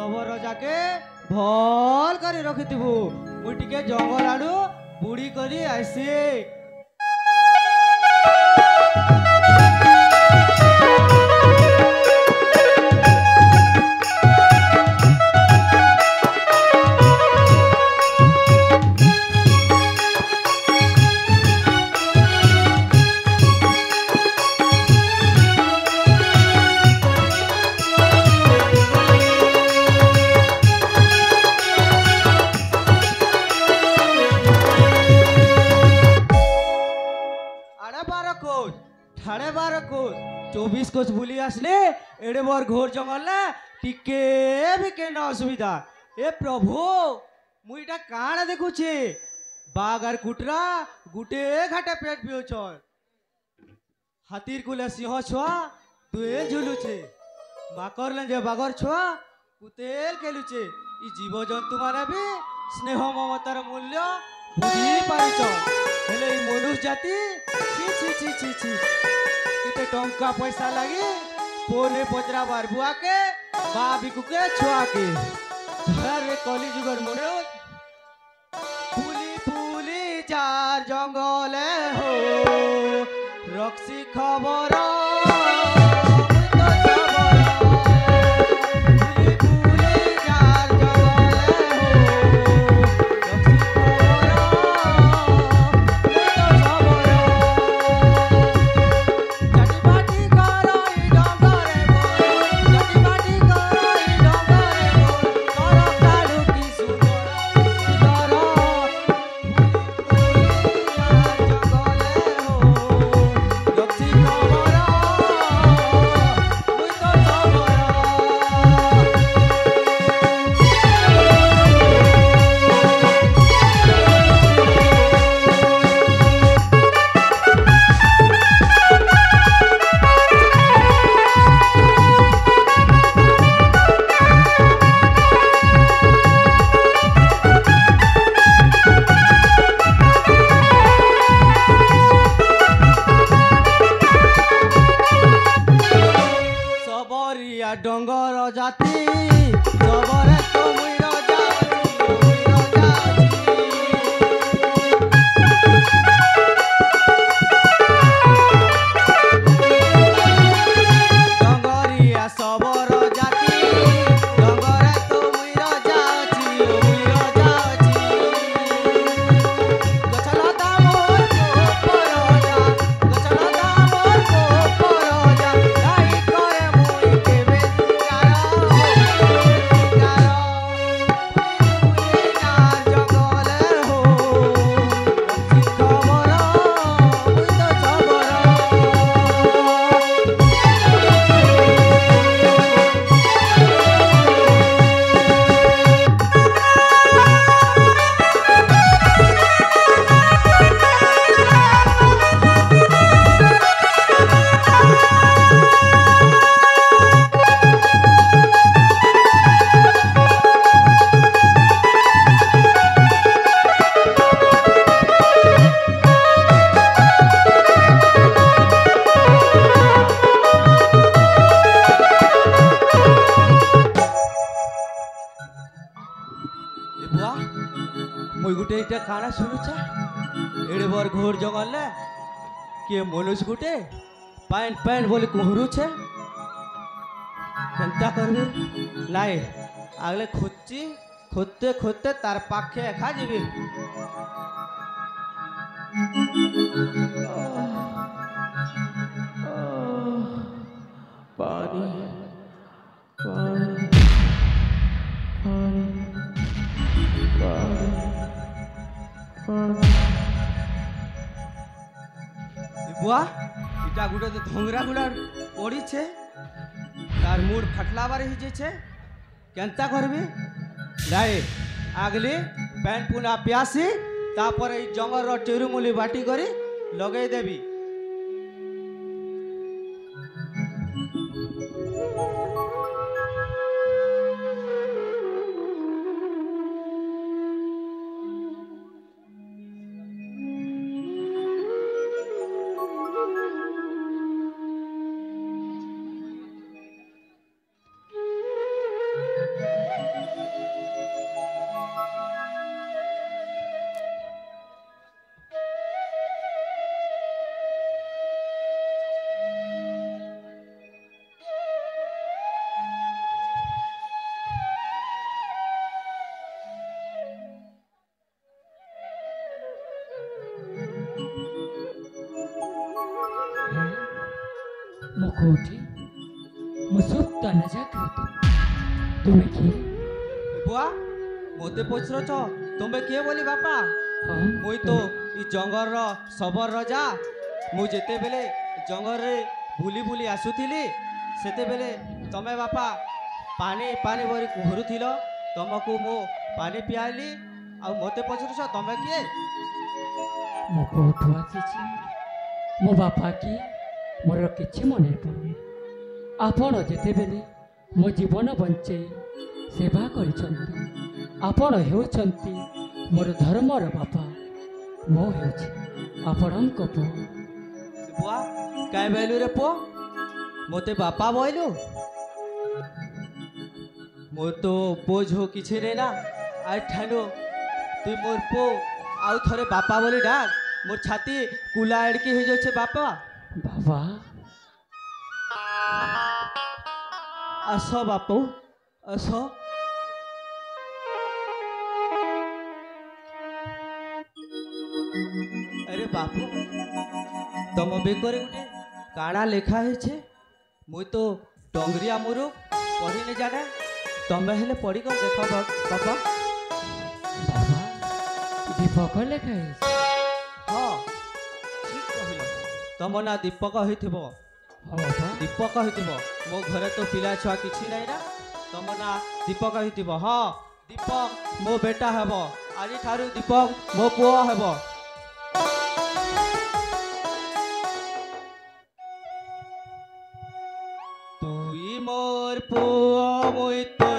सबर जाके भल कर रखिथिबु मु टिके जंगल आडू बुड़ी करी आसी। ठाड़े बार कोस 24 कोस बुली आसले एड़े बार घोर जंगल ना टिके भी केना असुविधा। ए प्रभु मुईटा काना देखुछे बाघ और कुटरा गुटे घाटे पेट पियोछ हाथीर कुले सिंह छुआ तुए झुलुछे बाकर ले जे बागर छुआ कुतेल केलुछे ई जीव जंतु माने भी स्नेह ममतार मूल्य बुझी पारिछ हेले ई मनुष्य जाति छी छी छी छी छी किते टंका पैसा लगी पोने पचरा बार बुआ के बा बिकु के छुआ के रे कली जुगर मोरे फूली फूली चार जंगले हो रक्सी खबर डंगर जाति सबरे तो मुइर डंगरिया सबर जाति डंगरे तो मुइर जाची मुइर जाची गछलता मोर कोपर जा गछलता मोर कोपर जा लाई करे मुई के मुई गुटे इटा काना सुनुछा एड़े बर घोर जंगल ले के मनुष्य गुटे पैन पैन बोले कुहरू छे केनता करबे लाई आगले खोची खोदते खोदते तार पाखे एखा जीबी पानी पानी बुआ इटा गुटे तो धोंगरा गुड़ा पड़ी छे तार मूड फटला बारे ही जे छे केनता करबी लाए आगली पैन पुना प्यासी तापर ए जंगल रो चेरुमुली बाटी करी लगे देबी କୋଉଠି ମୁଁ ସୁପ୍ତ ନ ଜାଗ୍ରତ ତୁମେ କିଏ? बुआ मोते पचरछ तुम्हें किए बोली बापा ହଁ मुई तो ई जंगल रो सबर रजा मु जेते बेले जंगल रे बुली बुली आसुथिली सेते बेले तमे बापा पानी पानी बोरी घुरुथिल तुमको मो पानी पियाली आ मोते पचरछ तमे किए ମୁଁ କୋଉଠୁ ଆସିଛି ମୋ ବାପା କିଏ ମୋର କିଛି ମନେ ପଡ଼ୁନି। ଆପଣ ଯେତେବେଳେ ମୋ ଜୀବନ ବଞ୍ଚେଇ ସେବା କରିଛନ୍ତି ଆପଣ ହେଉଛନ୍ତି ମୋର ଧର୍ମର ବାପା ମୁଁ ହେଉଛି ଆପଣଙ୍କ ପୁଅ। बुआ काय बेलु रे पो मोते बापा बोइलु मोर तो पो झो किछि रे ना आज ठानु तु मोर पो आउ थरे बापा बोली डाक मोर छाती कुला एड़की हो जाछे बापा ବାବା आस बापू आस अरे बापू तम बेकरे गुटे काଣା लेखा है मुई तो डंगरिया मुरु पढ़ी नहीं जाने तमे हेले पढ़ी कर देख बापा ବାବା ଦୀପକ ଲେଖା ହେଇଛି। हाँ ठीक कहल तम ना दीपक होइथिबो ହଁ ବାବା दीपक होइथिबो मो घरे तो पिला छुआ किछि नहीं ना तम ना दीपक होइथिबो हाँ दीपक मो बेटा हेबो आज ठारू दीपक मो पुओ हेबो तुई मोर पुओ मुई तो